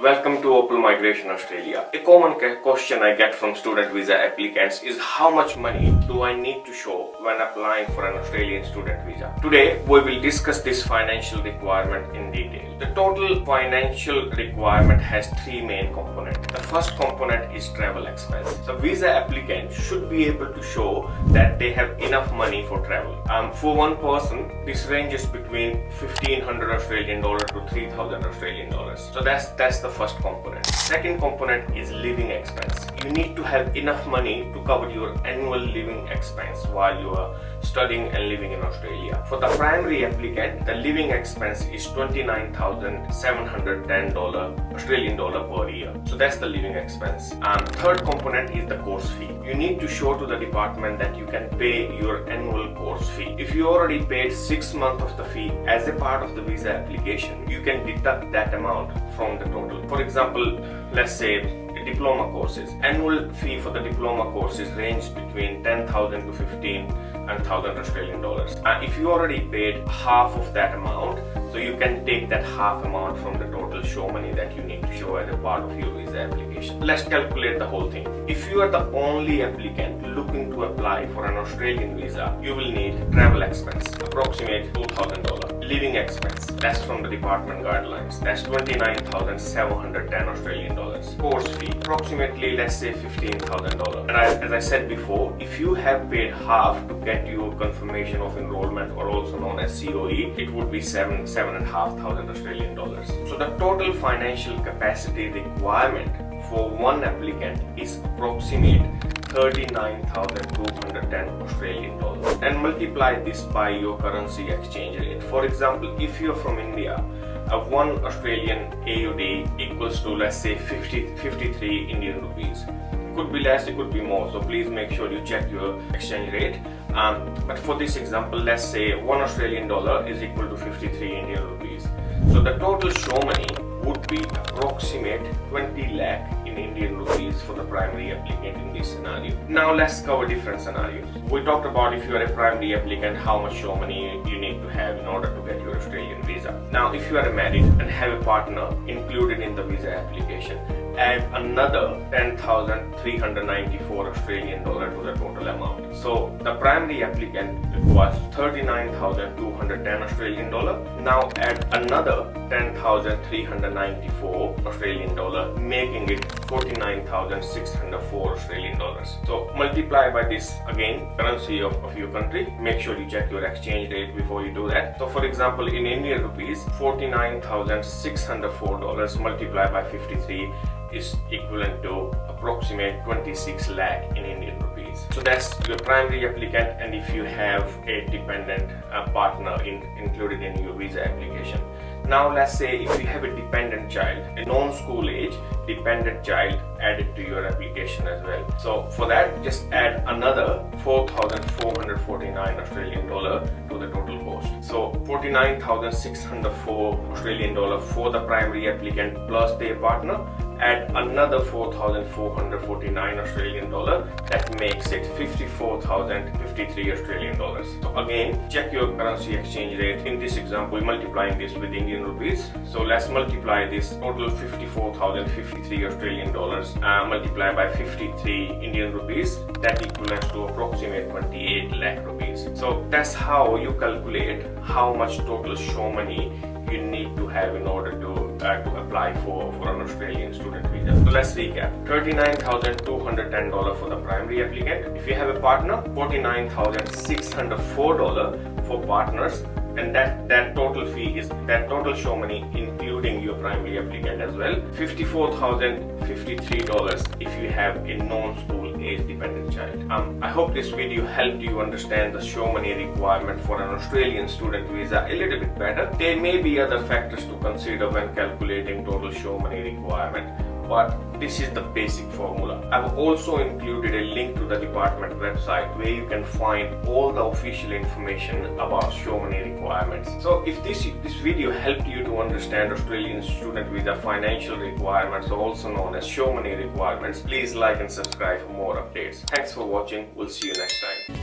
Welcome to Opal Migration Australia. A common question I get from student visa applicants is how much money do I need to show when applying for an Australian student visa? Today we will discuss this financial requirement in detail. The total financial requirement has three main components. The first component is travel expense. The visa applicant should be able to show that they have enough money for travel. For one person, this ranges between 1,500 Australian dollar to 3,000 Australian dollars. So that's the first component. Second component is living expense. You need to have enough money to cover your annual living expense while you are studying and living in Australia. For the primary applicant, the living expense is $29,710 Australian dollar per year. So that's the living expense. Third component is the course fee. You need to show to the department that you can pay your annual course fee. If you already paid 6 months of the fee as a part of the visa application, you can deduct that amount from the total. For example, let's say diploma courses. Annual fee for the diploma courses range between 10,000 to 15,000 Australian dollars. If you already paid half of that amount, so you can take that half amount from the total show money that you need to show as a part of your visa application. Let's calculate the whole thing. If you are the only applicant looking to apply for an Australian visa, you will need travel expense, approximate $2,000. Living expense, that's from the department guidelines, that's 29,710 Australian dollars. Course fee, approximately let's say $15,000. And as I said before, if you have paid half to get your confirmation of enrollment, or also known as COE, it would be $7,500 Australian dollars. So the total financial capacity requirement for one applicant is approximate 39,210 Australian dollars, and multiply this by your currency exchange rate. For example, if you're from India, 1 Australian AUD equals to, let's say, 53 Indian rupees. It could be less, it could be more, so please make sure you check your exchange rate. But for this example, let's say 1 Australian dollar is equal to 53 Indian rupees. So the total show money would be approximate 20 lakh in Indian rupees for the primary applicant in this scenario. Now let's cover different scenarios. We talked about if you are a primary applicant, how much show money you need to have in order to get your Australian visa. Now if you are married and have a partner included in the visa application, add another 10,394 Australian dollar to the total amount. So the primary applicant was 39,210 Australian dollar. Now add another 10,394 Australian dollar, making it 49,604 Australian dollars. So multiply by this again, currency of your country. Make sure you check your exchange rate before you do that. So for example, in Indian rupees, $49,604 multiplied by 53 is equivalent to approximate 26 lakh in Indian rupees. So that's your primary applicant, and if you have a dependent partner included in your visa application. Now let's say if you have a dependent child, a non-school age dependent child added to your application as well. So for that, just add another 4,449 Australian dollar to the total cost. So 49,604 Australian dollar for the primary applicant plus their partner. Add another 4,449 Australian dollar, that makes it 54,053 Australian dollars. So again, check your currency exchange rate. In this example, we're multiplying this with Indian rupees. So let's multiply this total 54,053 Australian dollars multiplied by 53 Indian rupees. That equals to approximate 28 lakh rupees. So that's how you calculate how much total show money you need to have in order to apply for an Australian student visa. So let's recap. $39,210 for the primary applicant. If you have a partner, $49,604 for partners, and that total fee is that total show money including your primary applicant as well. $54,053 if you have a non-school age dependent child. I hope this video helped you understand the show money requirement for an Australian student visa a little bit better. There may be other factors to consider when calculating total show money requirement, but this is the basic formula. I've also included a link to the department website where you can find all the official information about show money requirements. So if this video helped you to understand Australian student visa financial requirements, also known as show money requirements, please like and subscribe for more updates. Thanks for watching. We'll see you next time.